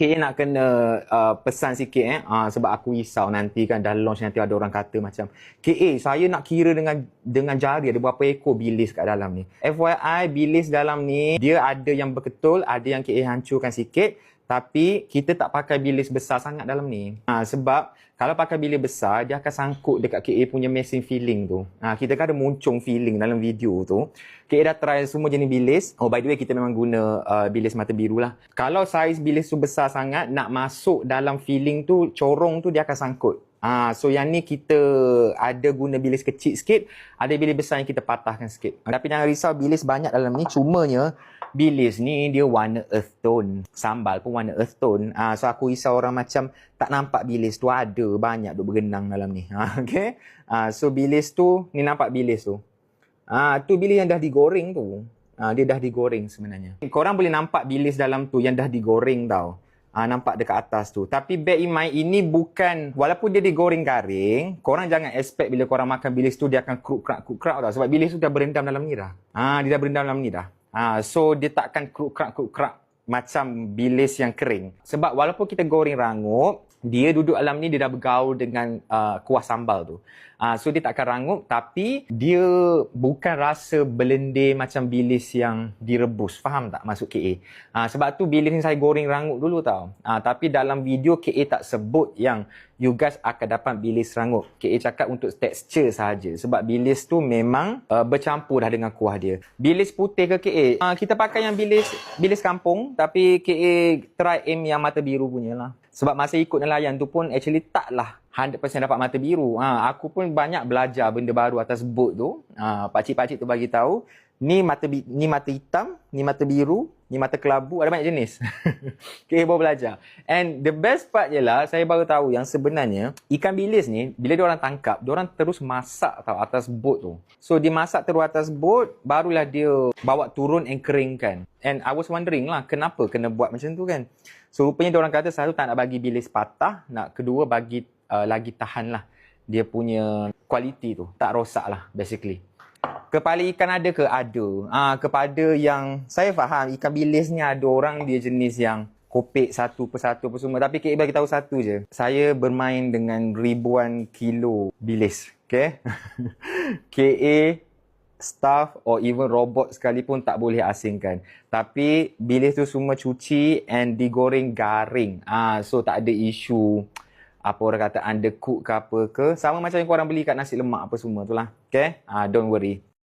KA nak kena pesan sikit sebab aku risau nanti kan dah launch nanti ada orang kata macam KA saya nak kira dengan jari ada berapa ekor bilis kat dalam ni. FYI bilis dalam ni dia ada yang berketul, ada yang KA hancurkan sikit, tapi kita tak pakai bilis besar sangat dalam ni. Sebab kalau pakai bilis besar dia akan sangkut dekat KA punya mesin filling tu. Kita kan ada muncung filling dalam video tu. KA dah try semua jenis bilis. Oh by the way kita memang guna bilis mata biru lah. Kalau saiz bilis tu besar sangat, nak masuk dalam filling tu, corong tu dia akan sangkut. So yang ni kita ada guna bilis kecil sikit, ada bilis besar yang kita patahkan sikit. Tapi jangan risau, bilis banyak dalam ni, cumanya bilis ni dia warna earth tone. Sambal pun warna earth tone. So aku risau orang macam tak nampak bilis tu ada banyak duk berenang dalam ni. Okay. So bilis tu, ni nampak bilis tu. Tu bilis yang dah digoreng tu. Dia dah digoreng sebenarnya. Korang boleh nampak bilis dalam tu yang dah digoreng tau. Nampak dekat atas tu. Tapi bear in mind, ini bukan, walaupun dia digoreng garing, korang jangan expect bila korang makan bilis tu dia akan kruk-krak tau. Sebab bilis tu dah berendam dalam ni dah. Dia dah berendam dalam ni dah. So dia takkan kruk-krak macam bilis yang kering. Sebab walaupun kita goreng rangup, dia duduk dalam ni, dia dah bergaul dengan kuah sambal tu. So dia takkan rangup, tapi dia bukan rasa belendir macam bilis yang direbus. Faham tak maksud KA? Sebab tu bilis ni saya goreng rangup dulu tau. Tapi dalam video KA tak sebut yang you guys akan dapat bilis rangup. KA cakap untuk tekstur sahaja. Sebab bilis tu memang bercampur dah dengan kuah dia. Bilis putih ke KA? Kita pakai yang bilis kampung, tapi KA try aim yang mata biru punya lah. Sebab masa ikut nelayan tu pun actually taklah 100% dapat mata biru. Aku pun banyak belajar benda baru atas boat tu. Pakcik-pakcik tu bagi tahu, ni mata hitam, ni mata biru, ni mata kelabu, ada banyak jenis. Okay, baru belajar. And the best part ialah saya baru tahu yang sebenarnya ikan bilis ni bila diorang tangkap, diorang terus masak tau atas boat tu. So dia masak terus atas boat, barulah dia bawa turun and keringkan. And I was wondering lah kenapa kena buat macam tu kan. So rupanya diorang kata satu tak nak bagi bilis patah, nak kedua bagi lagi tahan lah dia punya kualiti tu, tak rosak lah basically. Kepala ikan ada ke? Ada. Kepada yang saya faham, ikan bilis ni ada orang dia jenis yang kopek satu persatu apa semua. Tapi KA bagi tahu satu je. Saya bermain dengan ribuan kilo bilis. Okay? KA, staff or even robot sekalipun tak boleh asingkan. Tapi bilis tu semua cuci and digoreng garing. So tak ada isu apa orang kata undercook ke apa ke. Sama macam yang korang beli kat nasi lemak apa semua tu lah. Okay? Don't worry.